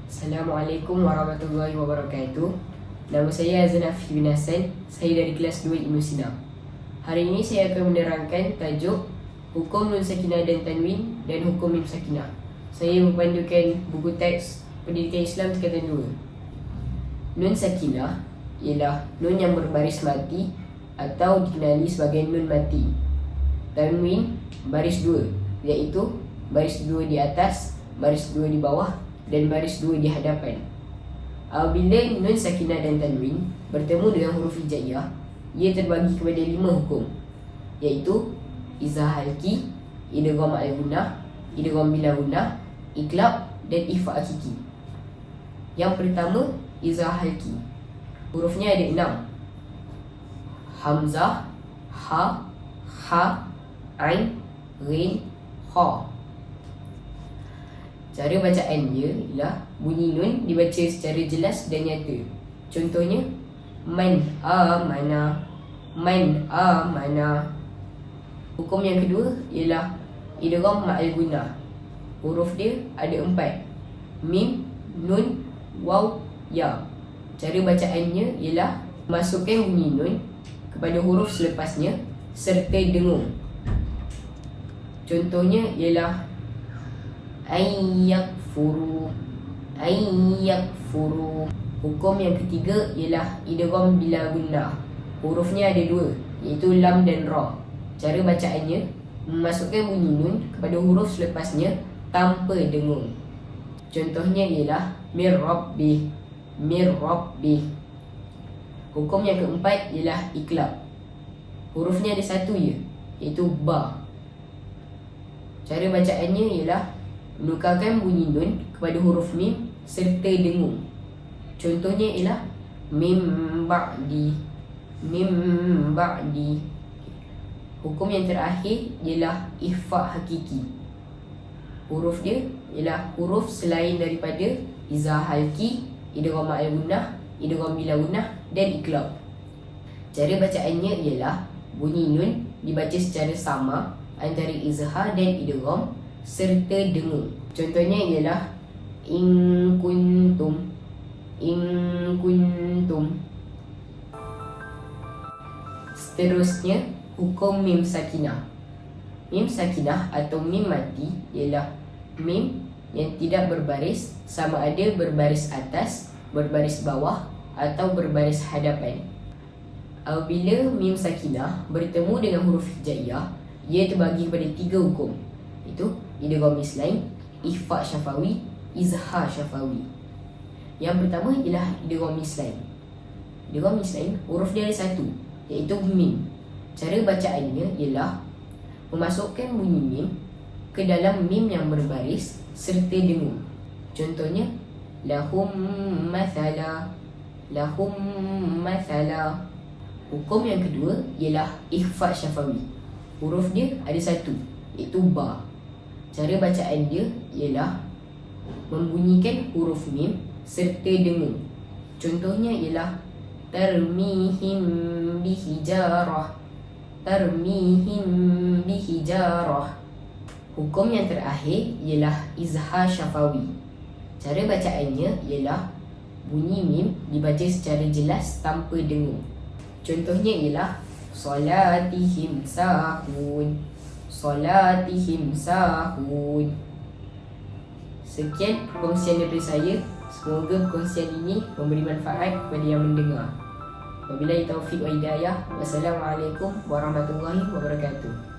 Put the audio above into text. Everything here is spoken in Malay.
Assalamualaikum warahmatullahi wabarakatuh. Nama saya Azan Afiq bin Hassan. Saya dari kelas 2 Ilmu Sina. Hari ini saya akan menerangkan tajuk Hukum Nun Sakinah dan Tanwin dan Hukum Mim Sakinah. Saya mempandukan buku teks Pendidikan Islam tingkatan 2. Nun Sakinah ialah nun yang berbaris mati atau dikenali sebagai nun mati. Tanwin baris 2, iaitu baris 2 di atas, baris 2 di bawah dan baris 2 di hadapan. Apabila nun sakinah dan tanwin bertemu dengan huruf hijaiyah, ia terbagi kepada 5 hukum, iaitu izhar halki, idgham al-gunnah, idgham bila gunnah, iqlab dan ikhfa hakiki. Yang pertama, izhar halki. Hurufnya ada 6. Hamzah, ha, kha, ain, ghin, kha. Cara bacaan dia ialah bunyi nun dibaca secara jelas dan nyata. Contohnya, man amana, man amana. Hukum yang kedua ialah idgham ma'al gunnah. Huruf dia ada 4. Mim, nun, waw, ya. Cara bacaannya ialah masukkan bunyi nun kepada huruf selepasnya serta dengung. Contohnya ialah ayyakfuru, ayyakfuru. Hukum yang ketiga ialah idgham bila gunnah. Hurufnya ada 2, iaitu lam dan ra. Cara bacaannya memasukkan bunyi nun kepada huruf selepasnya tanpa dengung. Contohnya ialah mir rabbih, mir rabbih. Hukum yang keempat ialah iqlab. Hurufnya ada 1 je, iaitu ba. Cara bacaannya ialah menukarkan bunyi nun kepada huruf mim serta dengung. Contohnya ialah mim ba'di, mim ba'di. Hukum yang terakhir ialah ikhfa hakiki. Huruf dia ialah huruf selain daripada izhar halki, idgham ma'al gunnah, idgham bila gunnah dan iqlab. Cara bacaannya ialah bunyi nun dibaca secara sama antara izhar dan idgham serta dengung. Contohnya ialah in kuntum, in kuntum. Seterusnya, hukum mim sakinah. Mim sakinah atau mim mati ialah mim yang tidak berbaris, sama ada berbaris atas, berbaris bawah atau berbaris hadapan. Apabila mim sakinah bertemu dengan huruf hijaiyah, ia terbagi kepada 3 hukum, iaitu idgham mislain, ikhfa syafawi, izhar syafawi. Yang pertama ialah idgham mislain. Idgham mislain huruf dia ada 1, iaitu mim. Cara bacaannya ialah memasukkan bunyi mim ke dalam mim yang berbaris serta dengung. Contohnya lahum mathala, lahum mathala. Hukum yang kedua ialah ikhfa syafawi. Huruf dia ada 1, iaitu ba. Cara bacaan dia ialah membunyikan huruf mim serta dengung. Contohnya ialah tarmihim bihijarah, tarmihim bihijarah. Hukum yang terakhir ialah izhar syafawi. Cara bacaannya ialah bunyi mim dibaca secara jelas tanpa dengung. Contohnya ialah salatihim sahun, salatihim sahun. Sekian perkongsian daripada saya. Semoga perkongsian ini memberi manfaat kepada yang mendengar. Wabillahi taufiq wa hidayah. Wassalamualaikum warahmatullahi wabarakatuh.